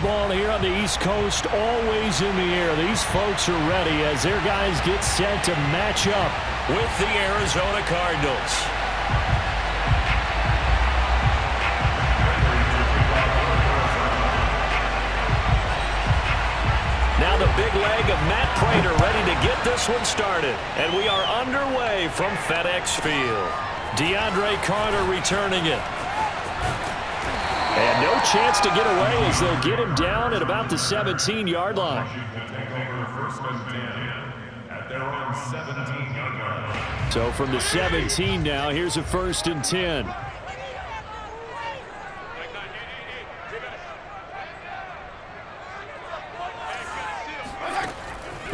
football here on the East Coast, always in the air. These folks are ready as their guys get set to match up with the Arizona Cardinals. Now the big leg of Matt Prater ready to get this one started. And we are underway from FedEx Field. DeAndre Carter returning it. And no chance to get away as they'll get him down at about the 17-yard line. So from the 17 now, here's a 1st and 10.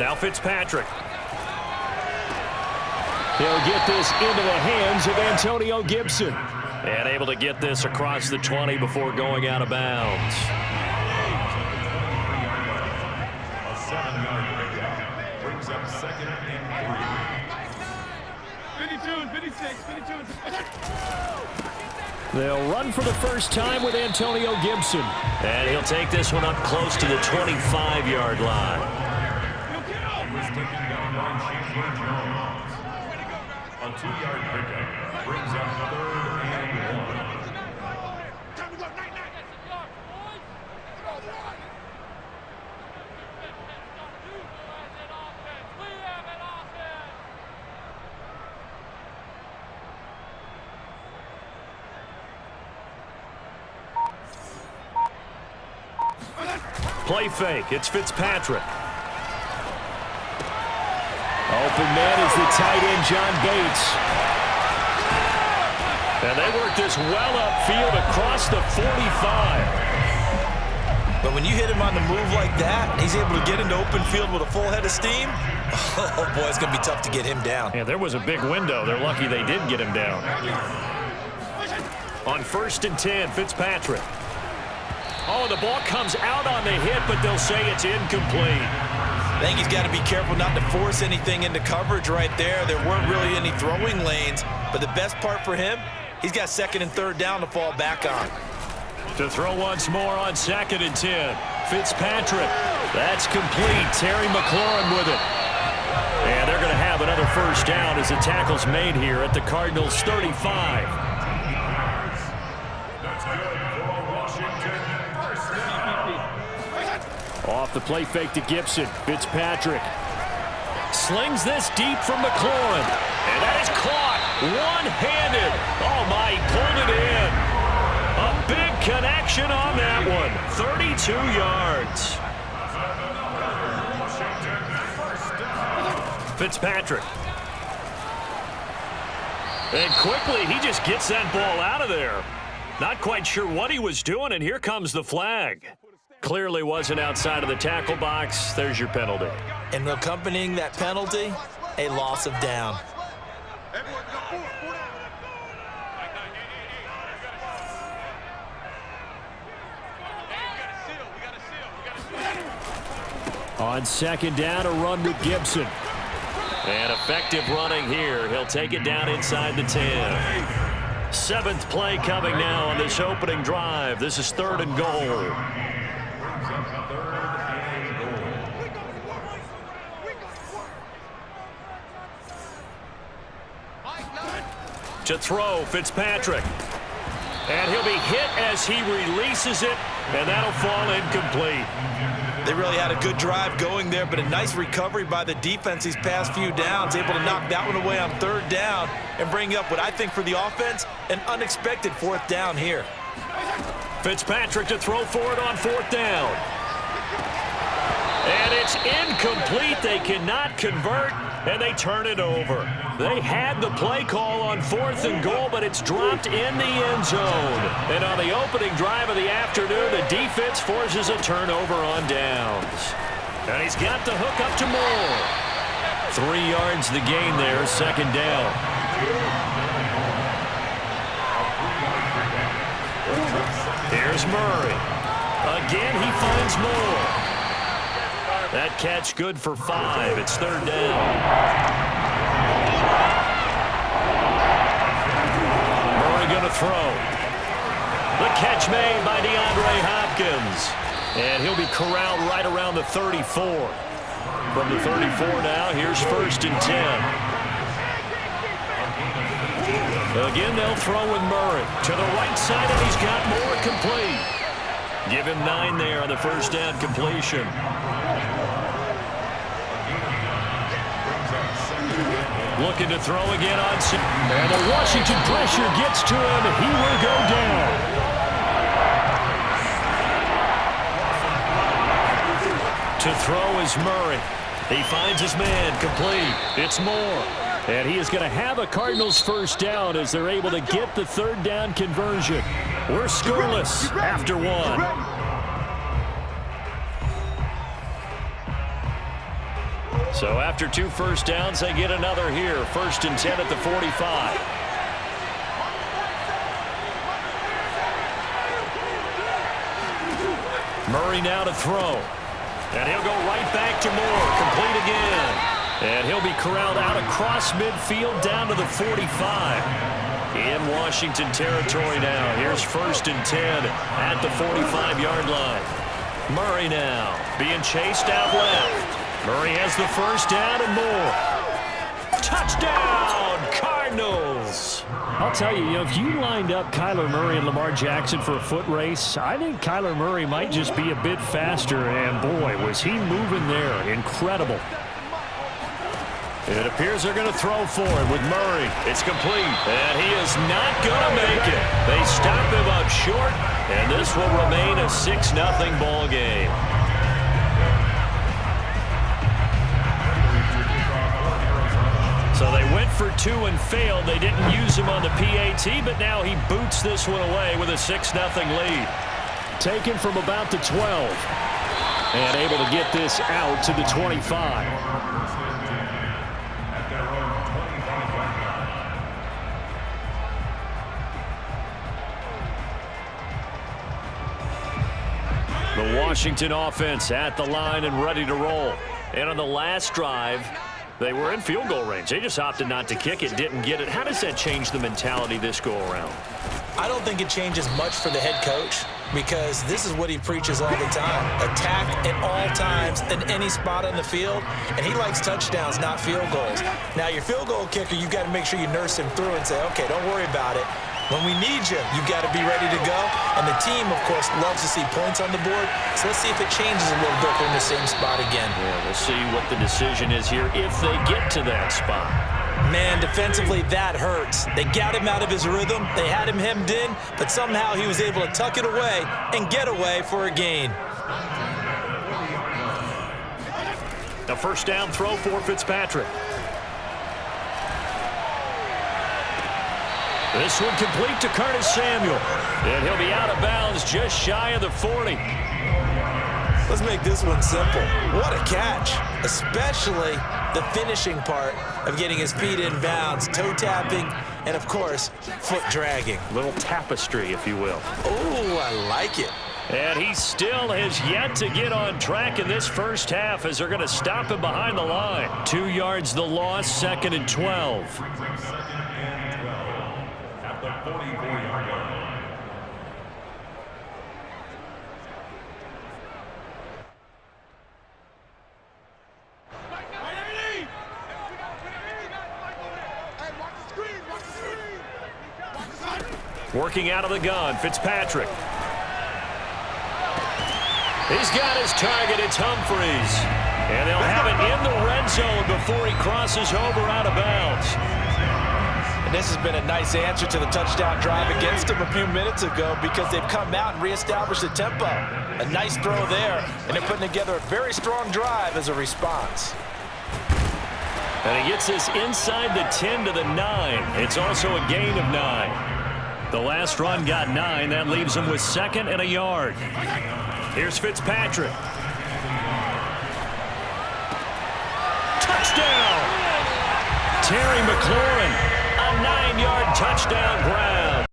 Now Fitzpatrick. He'll get this into the hands of Antonio Gibson. And able to get this across the 20 before going out of bounds. A 7-yard pickup brings up 2nd and 3. 52. They'll run for the first time with Antonio Gibson. And he'll take this one up close to the 25-yard line. He was taken down by Chandler Jones. A 2-yard pickup brings up 3rd and 1. Play fake. It's Fitzpatrick. Open man is the tight end, John Bates. And they work this well upfield across the 45. But when you hit him on the move like that, he's able to get into open field with a full head of steam. Oh, boy, it's going to be tough to get him down. Yeah, there was a big window. They're lucky they did get him down. On 1st and 10, Fitzpatrick. Oh, the ball comes out on the hit, but they'll say it's incomplete. I think he's got to be careful not to force anything into coverage right there. There weren't really any throwing lanes, but the best part for him, he's got 2nd and 3rd down to fall back on. To throw once more on 2nd and 10. Fitzpatrick. That's complete. Terry McLaurin with it. And they're going to have another first down as the tackle's made here at the Cardinals' 35. That's good for Washington. First down. Off the play fake to Gibson. Fitzpatrick slings this deep from McLaurin. And that is caught one-handed. Oh, my, he pulled it in. A big connection on that one. 32 yards. Fitzpatrick. And quickly, he just gets that ball out of there. Not quite sure what he was doing, and here comes the flag. Clearly wasn't outside of the tackle box. There's your penalty. And accompanying that penalty, a loss of down. On 2nd down, a run with Gibson. And effective running here. He'll take it down inside the 10. 7th play coming now on this opening drive. This is 3rd and goal. To throw, Fitzpatrick. And he'll be hit as he releases it, and that'll fall incomplete. They really had a good drive going there, but a nice recovery by the defense these past few downs, able to knock that one away on 3rd down and bring up what I think for the offense, an unexpected 4th down here. Fitzpatrick to throw for it on 4th down. And it's incomplete. They cannot convert, and they turn it over. They had the play call on 4th and goal, but it's dropped in the end zone. And on the opening drive of the afternoon, the defense forces a turnover on downs. And he's got the hook up to Moore. 3 yards the gain there, 2nd down. Here's Murray. Again, he finds Moore. That catch good for 5. It's 3rd down. Murray going to throw. The catch made by DeAndre Hopkins. And he'll be corralled right around the 34. From the 34 now, here's 1st and 10. Again, they'll throw with Murray. To the right side, and he's got more complete. Give him 9 there on the first down completion. Looking to throw again on. And the Washington pressure gets to him. He will go down. To throw is Murray. He finds his man complete. It's Moore. And he is going to have a Cardinals first down as they're able to get the 3rd down conversion. We're scoreless after 1. So after 2 first downs, they get another here. 1st and 10 at the 45. Murray now to throw. And he'll go right back to Moore. Complete again. And he'll be corralled out across midfield down to the 45. In Washington territory now. Here's 1st and 10 at the 45-yard line. Murray now being chased out left. Murray has the first down and more. Touchdown, Cardinals. I'll tell you, if you lined up Kyler Murray and Lamar Jackson for a foot race, I think Kyler Murray might just be a bit faster, and boy, was he moving there. Incredible. It appears they're going to throw for it with Murray. It's complete, and he is not going to make it. They stop him up short, and this will remain a 6-0 ball game. So they went for 2 and failed. They didn't use him on the PAT, but now he boots this one away with a 6-0 lead. Taken from about the 12. And able to get this out to the 25. The Washington offense at the line and ready to roll. And on the last drive, they were in field goal range. They just opted not to kick it, didn't get it. How does that change the mentality this go-around? I don't think it changes much for the head coach because this is what he preaches all the time. Attack at all times in any spot on the field, and he likes touchdowns, not field goals. Now, your field goal kicker, you've got to make sure you nurse him through and say, okay, don't worry about it. When we need you, you've got to be ready to go. And the team, of course, loves to see points on the board. So let's see if it changes a little bit if they're in the same spot again. Yeah, we'll see what the decision is here if they get to that spot. Man, defensively, that hurts. They got him out of his rhythm. They had him hemmed in, but somehow he was able to tuck it away and get away for a gain. A first down throw for Fitzpatrick. This one complete to Curtis Samuel. And he'll be out of bounds just shy of the 40. Let's make this one simple. What a catch, especially the finishing part of getting his feet in bounds, toe tapping, and, of course, foot dragging. Little tapestry, if you will. Oh, I like it. And he still has yet to get on track in this first half as they're going to stop him behind the line. 2 yards the loss, 2nd and 12. Working out of the gun, Fitzpatrick. He's got his target, it's Humphreys. And they'll have it in the red zone before he crosses over out of bounds. And this has been a nice answer to the touchdown drive against them a few minutes ago because they've come out and reestablished the tempo. A nice throw there, and they're putting together a very strong drive as a response. And he gets this inside the 10 to the 9. It's also a gain of 9. The last run got 9. That leaves him with 2nd and a yard. Here's Fitzpatrick. Touchdown! Terry McLaurin, a 9-yard touchdown grab.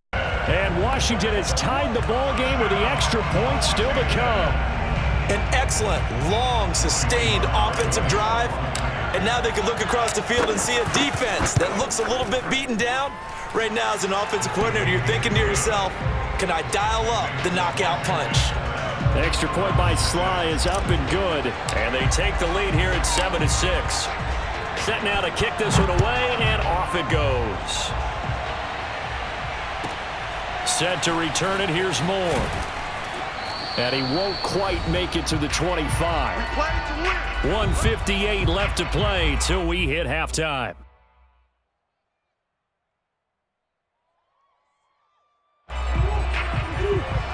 And Washington has tied the ball game with the extra point still to come. An excellent, long, sustained offensive drive. And now they can look across the field and see a defense that looks a little bit beaten down. Right now, as an offensive coordinator, you're thinking to yourself, can I dial up the knockout punch? Extra point by Sly is up and good. And they take the lead here at 7-6. Set now to kick this one away, and off it goes. Set to return it. Here's Moore. And he won't quite make it to the 25. 1:58 left to play till we hit halftime.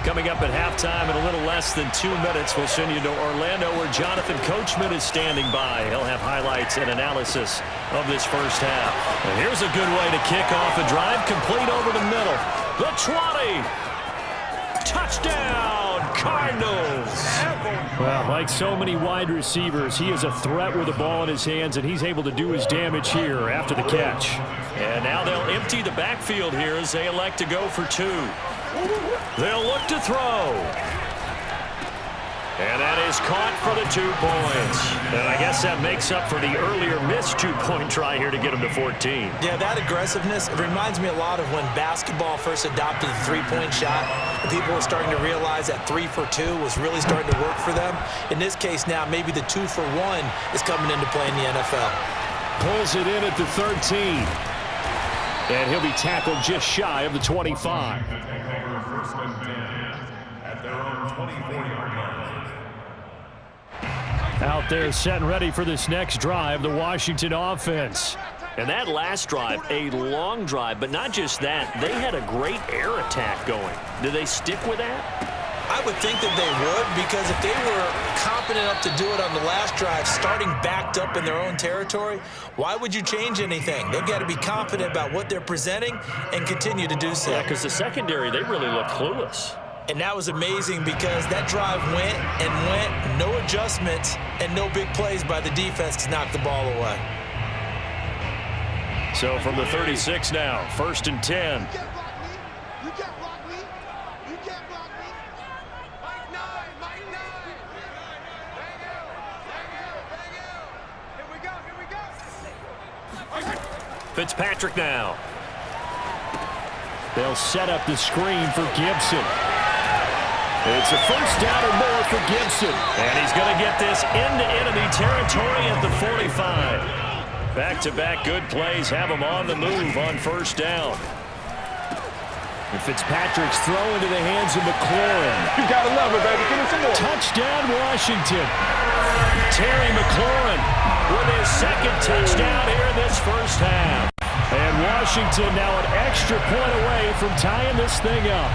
Coming up at halftime in a little less than 2 minutes, we'll send you to Orlando where Jonathan Coachman is standing by. He'll have highlights and analysis of this first half. And here's a good way to kick off a drive, complete over the middle. The 20. Touchdown, Cardinals. Well, like so many wide receivers, he is a threat with the ball in his hands, and he's able to do his damage here after the catch. And now they'll empty the backfield here as they elect to go for 2. They'll look to throw. And that is caught for the 2 points. And I guess that makes up for the earlier missed 2-point try here to get him to 14. Yeah, that aggressiveness, it reminds me a lot of when basketball first adopted the 3-point shot. And people were starting to realize that 3 for 2 was really starting to work for them. In this case now, maybe the 2 for 1 is coming into play in the NFL. Pulls it in at the 13. And he'll be tackled just shy of the 25. First and 10 at their own 24-yard line. Out there set and ready for this next drive, the Washington offense. And that last drive, a long drive, but not just that. They had a great air attack going. Do they stick with that? I would think that they would, because if they were confident enough to do it on the last drive, starting backed up in their own territory, why would you change anything? They've got to be confident about what they're presenting and continue to do so. Yeah, because the secondary, they really looked clueless. And that was amazing because that drive went and went, no adjustments and no big plays by the defense to knock the ball away. So from the 36 now, 1st and 10. Fitzpatrick now. They'll set up the screen for Gibson. It's a first down or more for Gibson. And he's going to get this into enemy territory at the 45. Back-to-back good plays have him on the move on first down. And Fitzpatrick's throw into the hands of McLaurin. You gotta love it, baby. Give me some more. Touchdown, Washington. Terry McLaurin with his second touchdown here in this first half. And Washington now an extra point away from tying this thing up.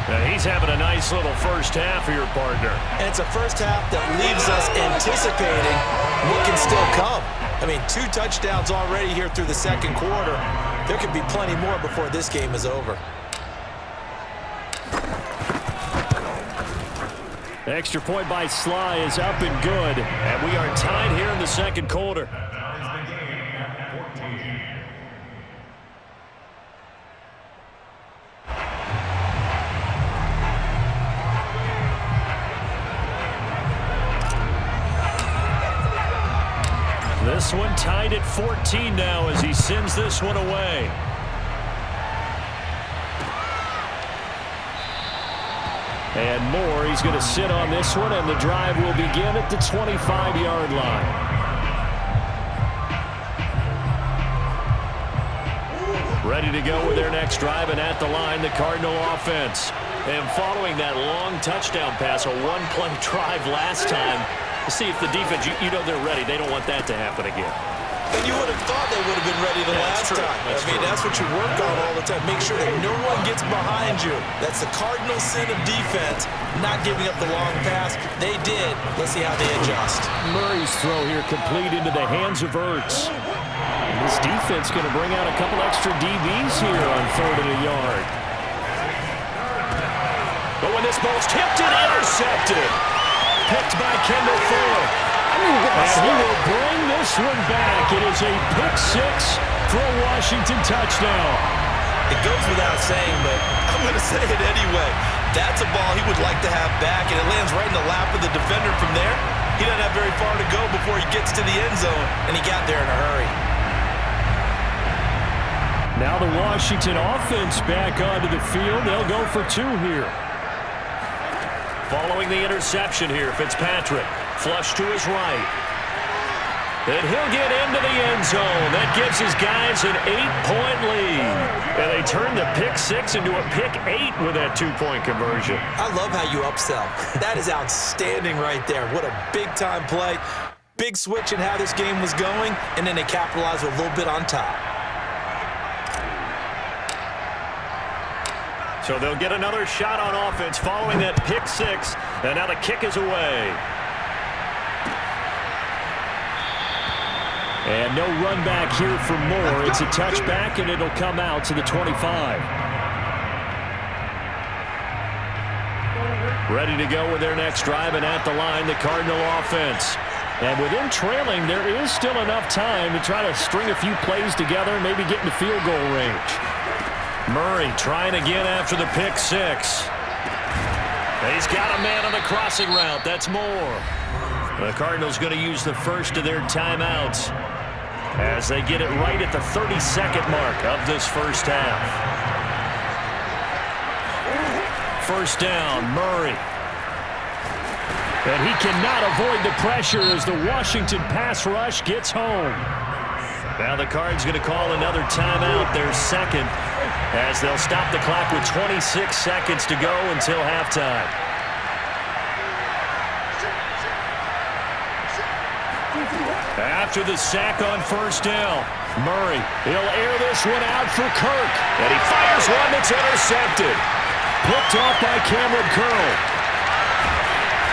Now he's having a nice little first half here, partner. And it's a first half that leaves us anticipating what can still come. I mean, 2 touchdowns already here through the second quarter. There could be plenty more before this game is over. Extra point by Sly is up and good. And we are tied here in the second quarter. This one tied at 14 now as he sends this one away. And Moore, he's going to sit on this one, and the drive will begin at the 25-yard line. Ready to go with their next drive, and at the line, the Cardinal offense. And following that long touchdown pass, a one-play drive last time, see if the defense, you know they're ready. They don't want that to happen again. And you would have thought they would have been ready the last time. That's what you work on all the time. Make sure that no one gets behind you. That's the cardinal sin of defense, not giving up the long pass. They did. Let's see how they adjust. Murray's throw here complete into the hands of Ertz. And this defense going to bring out a couple extra DBs here on 3rd and a yard. But when this ball's tipped and intercepted, picked by Kendall Fuller. And he will bring this one back. It is a pick-6 for a Washington touchdown. It goes without saying, but I'm going to say it anyway. That's a ball he would like to have back, and it lands right in the lap of the defender from there. He doesn't have very far to go before he gets to the end zone, and he got there in a hurry. Now the Washington offense back onto the field. They'll go for 2 here. Following the interception here, Fitzpatrick. Flush to his right. And he'll get into the end zone. That gives his guys an 8-point lead. And they turn the pick 6 into a pick 8 with that 2-point conversion. I love how you upsell. That is outstanding right there. What a big-time play. Big switch in how this game was going, and then they capitalized a little bit on top. So they'll get another shot on offense following that pick 6. And now the kick is away. And no run back here for Moore. It's a touchback, and it'll come out to the 25. Ready to go with their next drive, and at the line, the Cardinal offense. And with them trailing, there is still enough time to try to string a few plays together and maybe get into field goal range. Murray trying again after the pick 6. He's got a man on the crossing route. That's Moore. The Cardinals going to use the first of their timeouts as they get it right at the 32nd mark of this first half. First down, Murray. And he cannot avoid the pressure as the Washington pass rush gets home. Now the Cards going to call another timeout, their second, as they'll stop the clock with 26 seconds to go until halftime. After the sack on first down, Murray, he'll air this one out for Kirk. And he fires one that's intercepted. Picked off by Cameron Curl.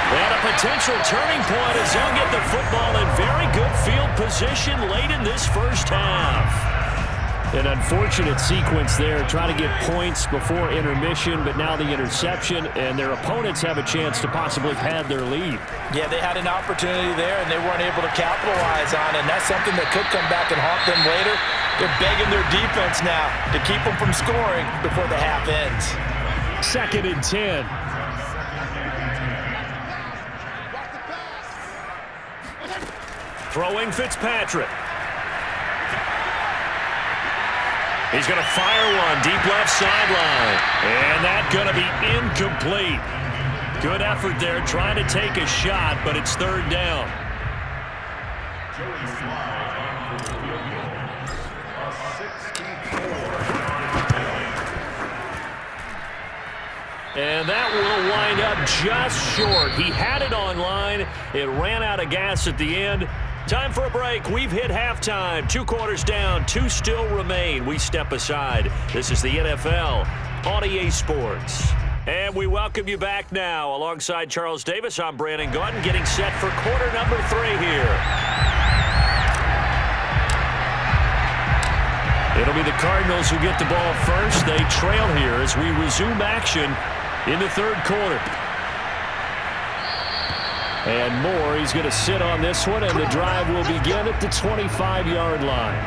And a potential turning point as he'll get the football in very good field position late in this first half. An unfortunate sequence there, trying to get points before intermission, but now the interception, and their opponents have a chance to possibly pad their lead. Yeah, they had an opportunity there, and they weren't able to capitalize on it, and that's something that could come back and haunt them later. They're begging their defense now to keep them from scoring before the half ends. 2nd and 10. Throwing Fitzpatrick. He's going to fire one deep left sideline. And that's going to be incomplete. Good effort there trying to take a shot, but it's third down. And that will wind up just short. He had it on line. It ran out of gas at the end. Time for a break. We've hit halftime. 2 quarters down. 2 still remain. We step aside. This is the NFL on EA Sports. And we welcome you back now. Alongside Charles Davis, I'm Brandon Gaudin, getting set for quarter number 3 here. It'll be the Cardinals who get the ball first. They trail here as we resume action in the third quarter. And Moore, he's going to sit on this one, and the drive will begin at the 25-yard line.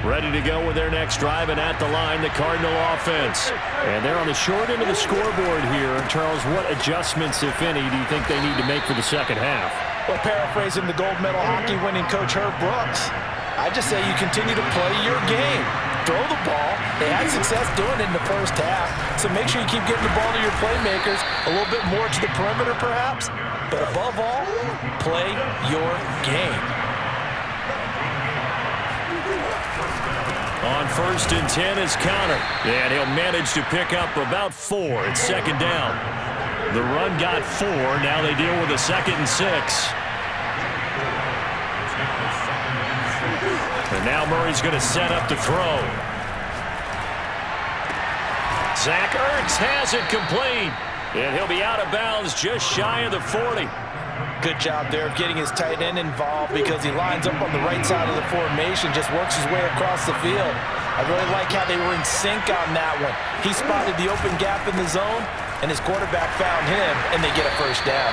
Ready to go with their next drive, and at the line, the Cardinal offense. And they're on the short end of the scoreboard here. Charles, what adjustments, if any, do you think they need to make for the second half? Well, paraphrasing the gold medal hockey winning coach Herb Brooks, I just say you continue to play your game. Throw the ball. They had success doing it in the first half, so make sure you keep getting the ball to your playmakers, a little bit more to the perimeter perhaps, but above all, play your game. On 1st and 10 is Connor, and he'll manage to pick up about 4. It's second down. The run got 4. Now they deal with a 2nd and 6. And now Murray's going to set up to throw. Zach Ertz has it complete. And he'll be out of bounds just shy of the 40. Good job there of getting his tight end involved because he lines up on the right side of the formation, just works his way across the field. I really like how they were in sync on that one. He spotted the open gap in the zone, and his quarterback found him, and they get a first down.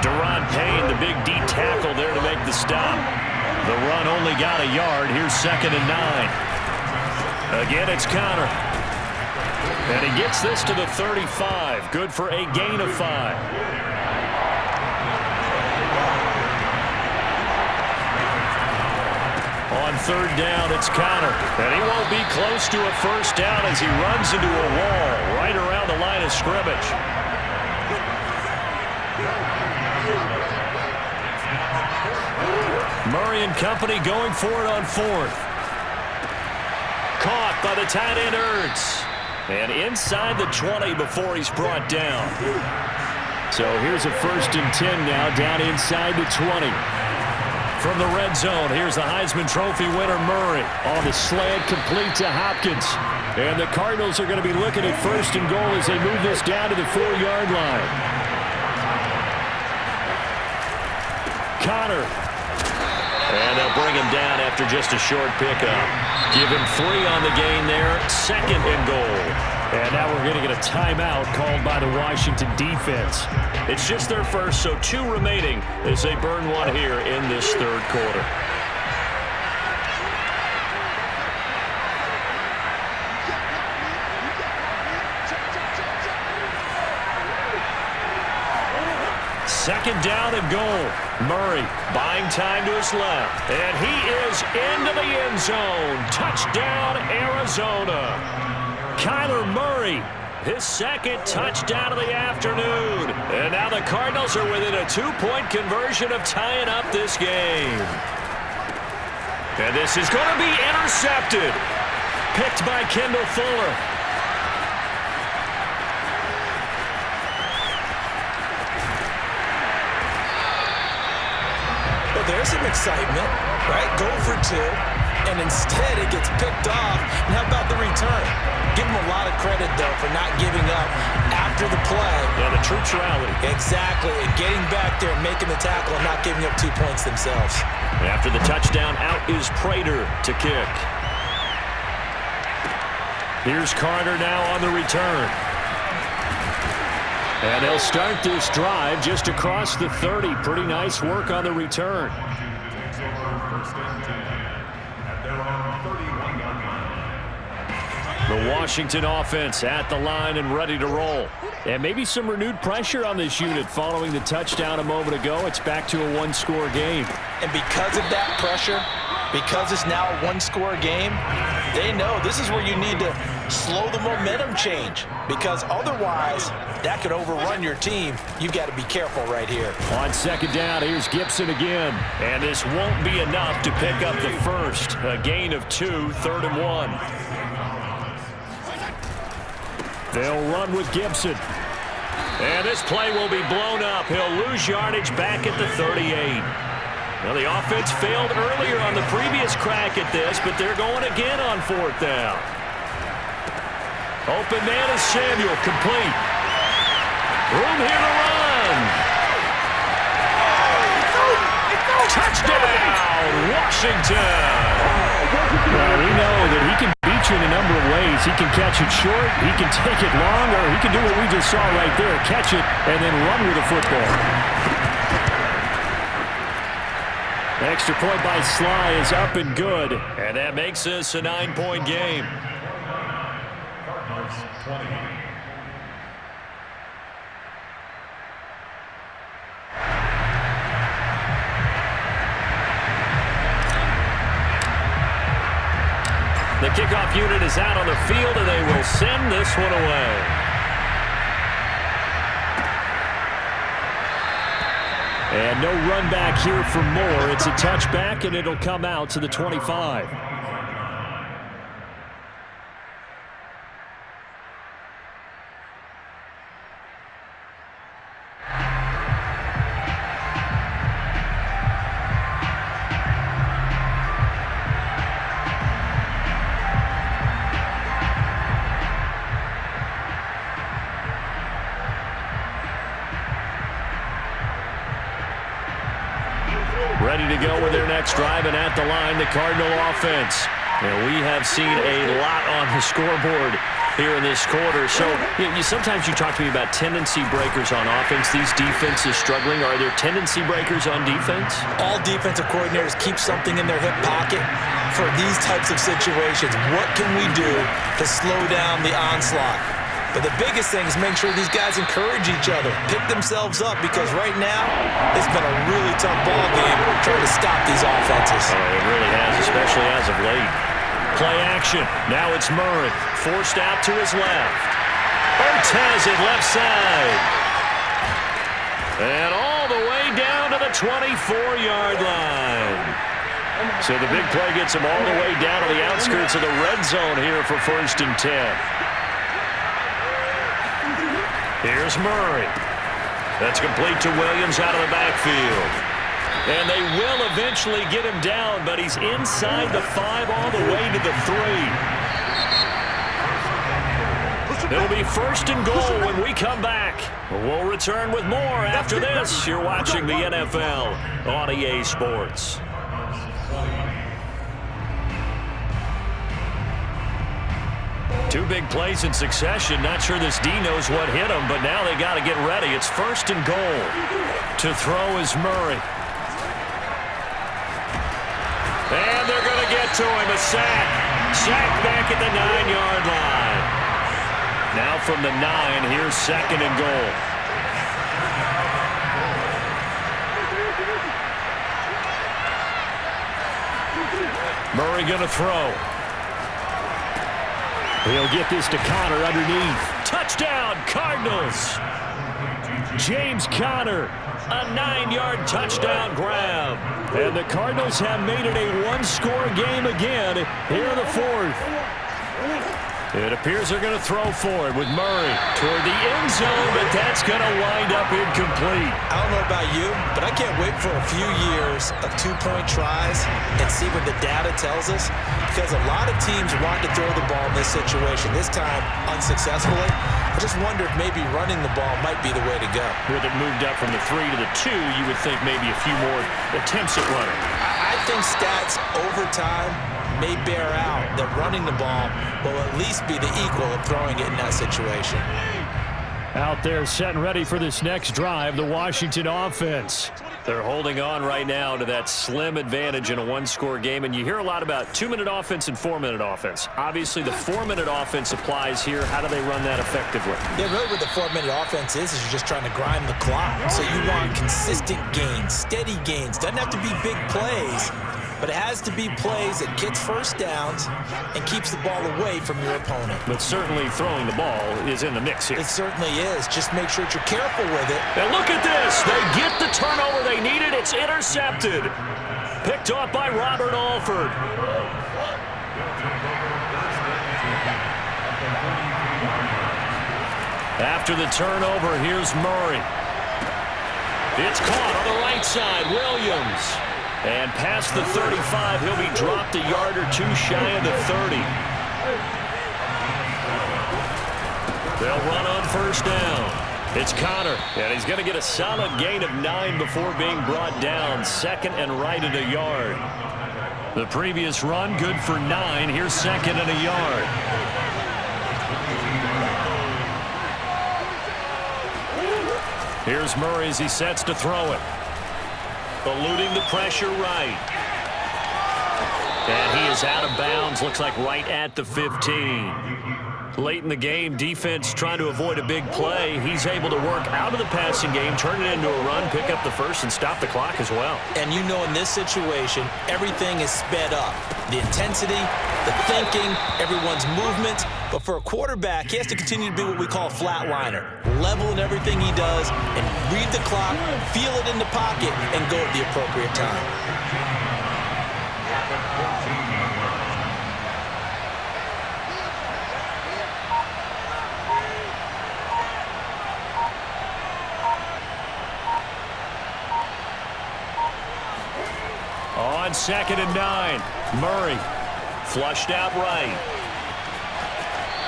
Deron Payne, the big D tackle there to make the stop. The run only got a yard. Here's 2nd and 9. Again, it's Connor. And he gets this to the 35. Good for a gain of 5. On third down. It's Connor. And he won't be close to a first down as he runs into a wall right around the line of scrimmage. Murray and company going for it on fourth. Caught by the tight end Ertz. And inside the 20 before he's brought down. So here's a 1st and 10 now, down inside the 20. From the red zone, here's the Heisman Trophy winner Murray. On the slant, complete to Hopkins. And the Cardinals are going to be looking at 1st and goal as they move this down to the 4-yard line. Connor. And they'll bring him down after just a short pickup. Give him 3 on the gain there, 2nd and goal. And now we're going to get a timeout called by the Washington defense. It's just their first, so 2 remaining as they burn one here in this third quarter. Second down and goal. Murray buying time to his left. And he is into the end zone. Touchdown, Arizona. Kyler Murray, his 2nd touchdown of the afternoon. And now the Cardinals are within a 2-point conversion of tying up this game. And this is going to be intercepted. Picked by Kendall Fuller. Well, there's some excitement, right? Go for 2, and instead it gets picked off. And how about the return? Give him a lot of credit, though, for not giving up after the play. Yeah, the troops rallied. Exactly, and getting back there and making the tackle and not giving up 2 points themselves. After the touchdown, out is Prater to kick. Here's Carter now on the return. And they'll start this drive just across the 30. Pretty nice work on the return. The Washington offense at the line and ready to roll. And maybe some renewed pressure on this unit following the touchdown a moment ago. It's back to a 1-score game. And because of that pressure, because it's now a 1-score game, they know this is where you need to slow the momentum change, because otherwise that could overrun your team. You've got to be careful right here. On second down, here's Gibson again. And this won't be enough to pick up the first. A gain of 2, 3rd and 1. They'll run with Gibson. And this play will be blown up. He'll lose yardage back at the 38. Well, the offense failed earlier on the previous crack at this, but they're going again on 4th down. Open man is Samuel, complete. Room here to run. Touchdown, Washington. Well, we know that he can beat you in a number of ways. He can catch it short, he can take it long, or he can do what we just saw right there, catch it and then run with the football. Extra point by Sly is up and good. And that makes this a 9-point game. Cardinals 20. The kickoff unit is out on the field, and they will send this one away. And no run back here for Moore. It's a touchback, and it'll come out to the 25. Ready to go with their next drive, and at the line, the Cardinal offense. And we have seen a lot on the scoreboard here in this quarter. So sometimes you talk to me about tendency breakers on offense. These defenses struggling. Are there tendency breakers on defense? All defensive coordinators keep something in their hip pocket for these types of situations. What can we do to slow down the onslaught? But the biggest thing is make sure these guys encourage each other, pick themselves up, because right now it's been a really tough ball game trying to stop these offenses. Oh, it really has, especially as of late. Play action. Now it's Murray. Forced out to his left. Ortez at left side. And all the way down to the 24-yard line. So the big play gets him all the way down to the outskirts of the red zone here for 1st and 10. Here's Murray. That's complete to Williams out of the backfield. And they will eventually get him down, but he's inside the 5 all the way to the 3. It'll be 1st and goal when we come back. We'll return with more after this. You're watching the NFL on EA Sports. Two big plays in succession. Not sure this D knows what hit him, but now they got to get ready. It's 1st and goal. To throw is Murray. And they're going to get to him. A sack. Sack back at the 9-yard line. Now from the 9, here's 2nd and goal. Murray going to throw. He'll get this to Conner underneath. Touchdown, Cardinals. James Conner, a 9-yard touchdown grab. And the Cardinals have made it a one-score game again here in the 4th. It appears they're going to throw for it with Murray toward the end zone, but that's going to wind up incomplete. I don't know about you, but I can't wait for a few years of two-point tries and see what the data tells us, because a lot of teams want to throw the ball in this situation, this time unsuccessfully. I just wonder if maybe running the ball might be the way to go. With it moved up from the 3 to the 2, you would think maybe a few more attempts at running. I think stats over time may bear out that running the ball will at least be the equal of throwing it in that situation. Out there set and ready for this next drive, the Washington offense. They're holding on right now to that slim advantage in a one-score game, and you hear a lot about 2-minute offense and 4-minute offense. Obviously, the 4-minute offense applies here. How do they run that effectively? Yeah, really what the 4-minute offense is you're just trying to grind the clock. So you want consistent gains, steady gains. Doesn't have to be big plays, but it has to be plays that gets first downs and keeps the ball away from your opponent. But certainly throwing the ball is in the mix here. It certainly is. Just make sure that you're careful with it. And look at this. They get the turnover they needed. It's intercepted. Picked off by Robert Alford. After the turnover, here's Murray. It's caught on the right side. Williams. And past the 35, he'll be dropped a yard or two shy of the 30. They'll run on first down. It's Conner, and he's going to get a solid gain of 9 before being brought down. 2nd and right at a yard. The previous run, good for 9. Here's 2nd and a yard. Here's Murray as he sets to throw it. Eluding the pressure right. And he is out of bounds, looks like right at the 15. Late in the game, defense trying to avoid a big play. He's able to work out of the passing game, turn it into a run, pick up the first, and stop the clock as well. And you know in this situation, everything is sped up. The intensity, the thinking, everyone's movement. But for a quarterback, he has to continue to be what we call a flatliner. Level in everything he does and read the clock, feel it in the pocket, and go at the appropriate time. On 2nd and 9, Murray flushed out right.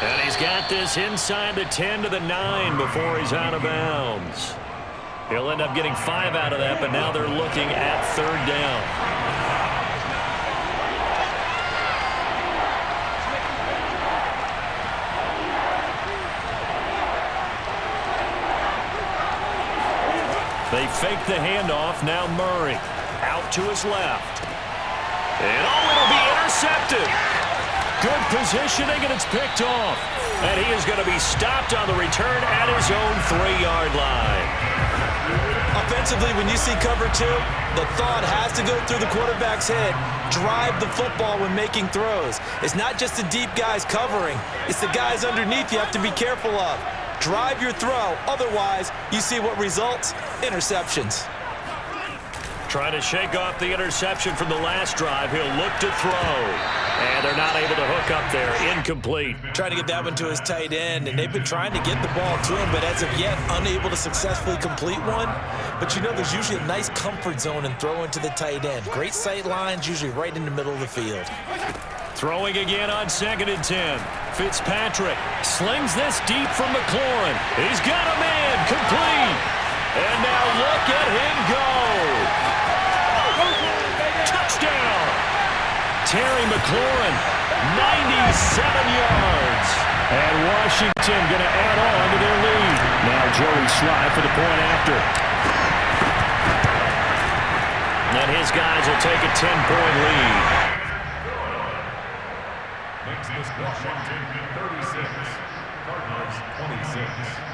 And he's got this inside the 10 to the 9 before he's out of bounds. He'll end up getting 5 out of that, but now they're looking at 3rd down. They fake the handoff. Now Murray out to his left. And it'll be intercepted. Good positioning, and it's picked off. And he is going to be stopped on the return at his own 3-yard line. Offensively, when you see cover 2, the thought has to go through the quarterback's head. Drive the football when making throws. It's not just the deep guys covering. It's the guys underneath you have to be careful of. Drive your throw. Otherwise, you see what results? Interceptions. Trying to shake off the interception from the last drive. He'll look to throw. And they're not able to hook up there. Incomplete. Trying to get that one to his tight end, and they've been trying to get the ball to him, but as of yet, unable to successfully complete one. But you know, there's usually a nice comfort zone in throwing to the tight end. Great sight lines, usually right in the middle of the field. Throwing again on 2nd and 10. Fitzpatrick slings this deep from McLaurin. He's got a man, complete. And now look at him go. Touchdown. Terry McLaurin, 97 yards. And Washington going to add on to their lead. Now Joey Sly for the point after. And his guys will take a 10-point lead. Makes this Washington 36, Cardinals 26.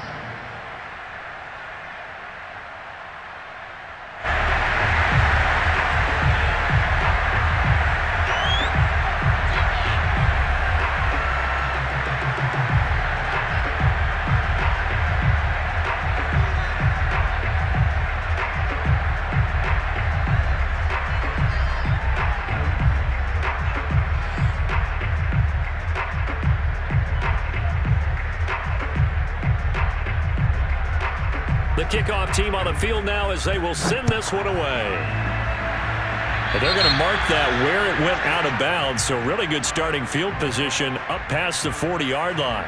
The kickoff team on the field now as they will send this one away. But they're going to mark that where it went out of bounds, so really good starting field position up past the 40-yard line.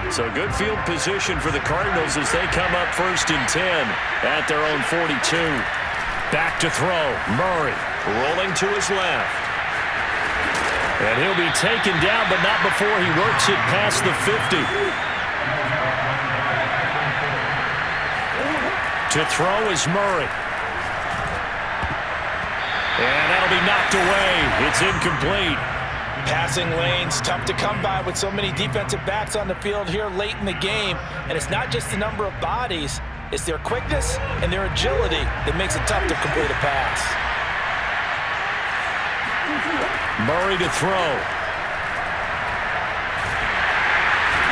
So good field position for the Cardinals as they come up 1st and 10 at their own 42. Back to throw. Murray rolling to his left. And he'll be taken down, but not before he works it past the 50. To throw is Murray. And that'll be knocked away. It's incomplete. Passing lanes, tough to come by with so many defensive backs on the field here late in the game. And it's not just the number of bodies, it's their quickness and their agility that makes it tough to complete a pass. Murray to throw.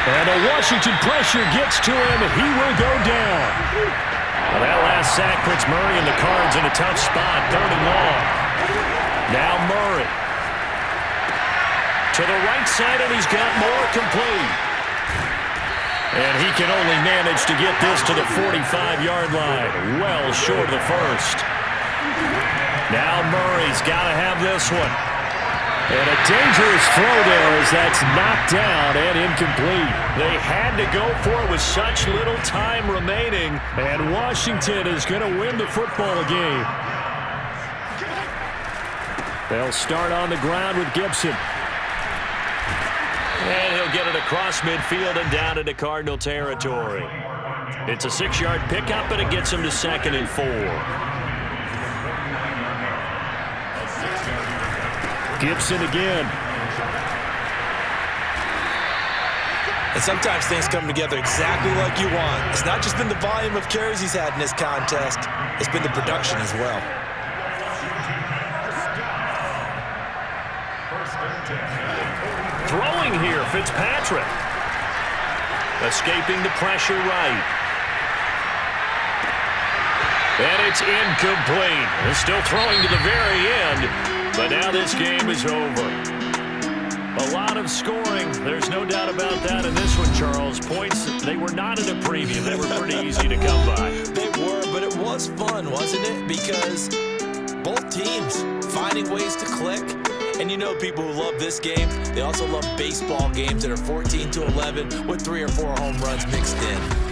And a Washington pressure gets to him, and he will go down. Well, that last sack puts Murray and the Cards in a tough spot, 3rd and long. Now Murray. To the right side, and he's got more, complete. And he can only manage to get this to the 45-yard line, well short of the first. Now Murray's got to have this one. And a dangerous throw there as that's knocked down and incomplete. They had to go for it with such little time remaining, and Washington is going to win the football game. They'll start on the ground with Gibson. And he'll get it across midfield and down into Cardinal territory. It's a 6-yard pickup, and it gets him to 2nd and 4. Gibson again. And sometimes things come together exactly like you want. It's not just been the volume of carries he's had in this contest. It's been the production as well. Throwing here, Fitzpatrick. Escaping the pressure right. And it's incomplete. They're still throwing to the very end. But now this game is over. A lot of scoring. There's no doubt about that in this one, Charles. Points, they were not in a premium. They were pretty easy to come by. They were, but it was fun, wasn't it? Because both teams finding ways to click. And you know people who love this game, they also love baseball games that are 14-11 with 3 or 4 home runs mixed in.